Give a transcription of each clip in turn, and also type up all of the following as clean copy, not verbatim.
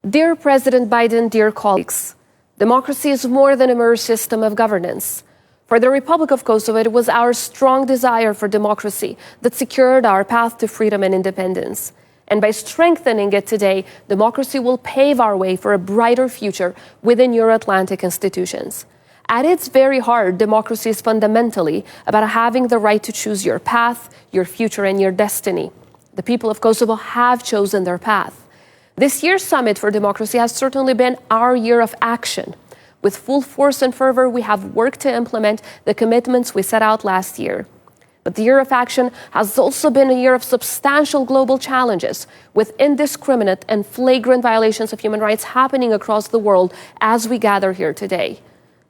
Dear President Biden, dear colleagues, democracy is more than a mere system of governance. For the Republic of Kosovo, it was our strong desire for democracy that secured our path to freedom and independence. And by strengthening it today, democracy will pave our way for a brighter future within Euro-Atlantic institutions. At its very heart, democracy is fundamentally about having the right to choose your path, your future, and your destiny. The people of Kosovo have chosen their path. This year's Summit for Democracy has certainly been our year of action. With full force and fervor, we have worked to implement the commitments we set out last year. But the year of action has also been a year of substantial global challenges, with indiscriminate and flagrant violations of human rights happening across the world as we gather here today.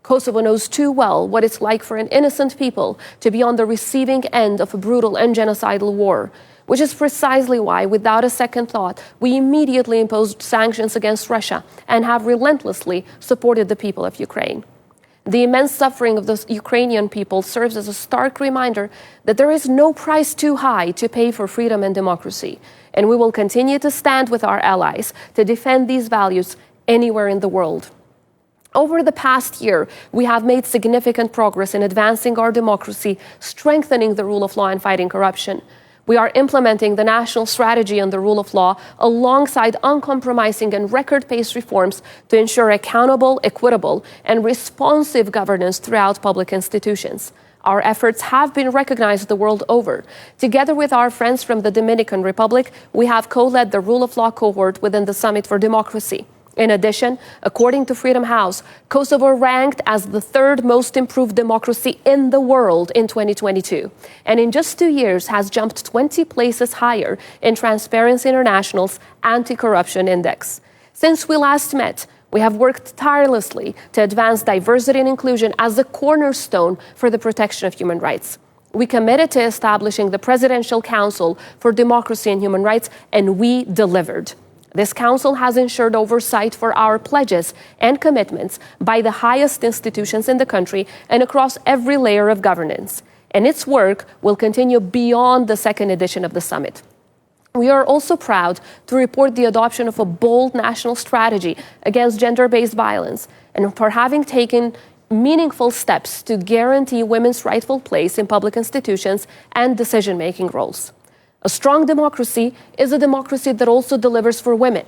Kosovo knows too well what it's like for an innocent people to be on the receiving end of a brutal and genocidal war, which is precisely why, without a second thought, we immediately imposed sanctions against Russia and have relentlessly supported the people of Ukraine. The immense suffering of the Ukrainian people serves as a stark reminder that there is no price too high to pay for freedom and democracy, and we will continue to stand with our allies to defend these values anywhere in the world. Over the past year, we have made significant progress in advancing our democracy, strengthening the rule of law and fighting corruption. We are implementing the national strategy on the rule of law alongside uncompromising and record-paced reforms to ensure accountable, equitable, and responsive governance throughout public institutions. Our efforts have been recognized the world over. Together with our friends from the Dominican Republic, we have co-led the rule of law cohort within the Summit for Democracy. In addition, according to Freedom House, Kosovo ranked as the third most improved democracy in the world in 2022, and in just 2 years has jumped 20 places higher in Transparency International's Anti-Corruption Index. Since we last met, we have worked tirelessly to advance diversity and inclusion as a cornerstone for the protection of human rights. We committed to establishing the Presidential Council for Democracy and Human Rights, and we delivered. This council has ensured oversight for our pledges and commitments by the highest institutions in the country and across every layer of governance. And its work will continue beyond the second edition of the summit. We are also proud to report the adoption of a bold national strategy against gender-based violence and for having taken meaningful steps to guarantee women's rightful place in public institutions and decision-making roles. A strong democracy is a democracy that also delivers for women.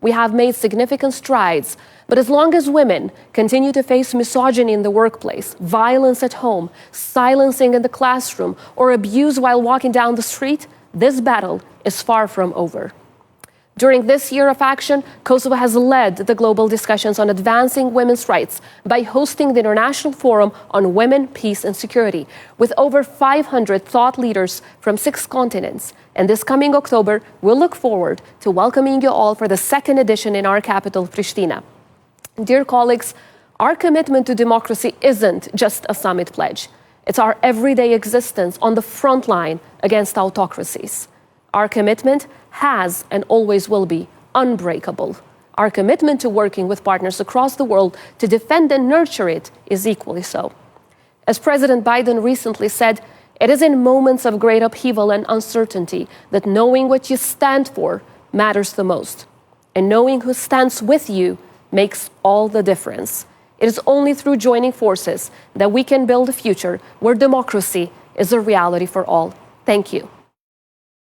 We have made significant strides, but as long as women continue to face misogyny in the workplace, violence at home, silencing in the classroom, or abuse while walking down the street, this battle is far from over. During this year of action, Kosovo has led the global discussions on advancing women's rights by hosting the International Forum on Women, Peace and Security, with over 500 thought leaders from 6 continents. And this coming October, we'll look forward to welcoming you all for the second edition in our capital, Pristina. Dear colleagues, our commitment to democracy isn't just a summit pledge. It's our everyday existence on the front line against autocracies. Our commitment has and always will be unbreakable. Our commitment to working with partners across the world to defend and nurture it is equally so. As President Biden recently said, it is in moments of great upheaval and uncertainty that knowing what you stand for matters the most. And knowing who stands with you makes all the difference. It is only through joining forces that we can build a future where democracy is a reality for all. Thank you.